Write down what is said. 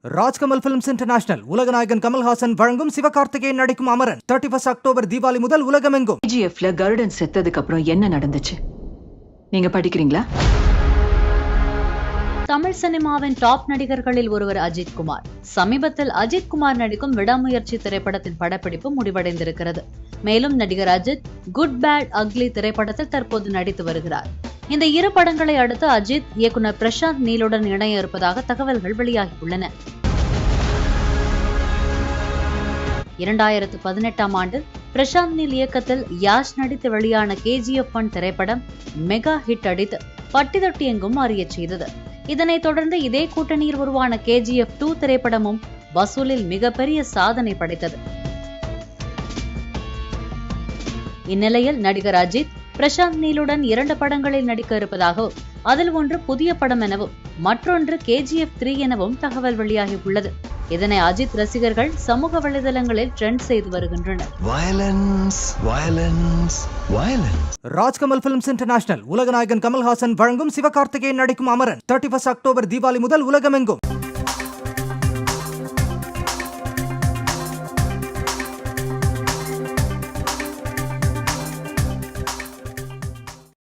Rajkamal films international உலகநாயகன் கமல்ஹாசன் வழங்கும் சிவகார்த்திகேயன் நடிக்கும் Amaran 31 October Deepavali முதல் உலகமெங்கும். KGFல கருடன் செத்ததுக்கு அப்புறம் என்ன நடந்துச்சு நீங்க படிக்கிறீங்களா? தமிழ் சினிமாவின் டாப் நடிகர்களில் ஒருவர் அஜித் குமார். சமீபத்தில் அஜித் குமார் நடிக்கும் விடாமுயற்சி திரைப்படத்தின் படப்பிடிப்பு முடிவடைந்திருக்கிறது. மேலும் நடிகர் அஜித் குட் பேட் அக்லி திரைப்படத்தில் தற்போது நடித்து வருகிறார். இந்த இரு படங்களை அடுத்து அஜித் இயக்குனர் பிரசாந்த் நீலுடன் இணைய இருப்பதாக தகவல்கள் வெளியாகியுள்ளன. 2018ஆம் ஆண்டு பிரசாந்த் நீல் இயக்கத்தில் யாஷ் நடித்து வெளியான KGF 1 திரைப்படம் மெகா ஹிட் அடித்து பட்டி தொட்டி எங்கும் அறியச் செய்தது. இதனைத் தொடர்ந்து இதே கூட்டணியில் உருவான KGF 2 திரைப்படமும் வசூலில் மிகப்பெரிய சாதனை படைத்தது. இந்நிலையில் நடிகர் அஜித் பிரசாந்த் நீலுடன் 2 படங்களில் நடிக்க இருப்பதாகவும் அதில் ஒன்று புதிய படம் எனவும் மற்றொன்று KGF 3 எனவும் தகவல் வெளியாகியுள்ளது. இதனை அஜித் ரசிகர்கள் சமூக வலைதளங்களில் ட்ரெண்ட் செய்து வருகின்றனர். ராஜ்கமல் பிலிம்ஸ் இன்டர்நேஷனல் உலகநாயகன் கமல்ஹாசன் வழங்கும் சிவகார்த்திகேயன் நடிக்கும் அமரன் 31 அக்டோபர் தீபாவளி முதல் உலகமெங்கும்.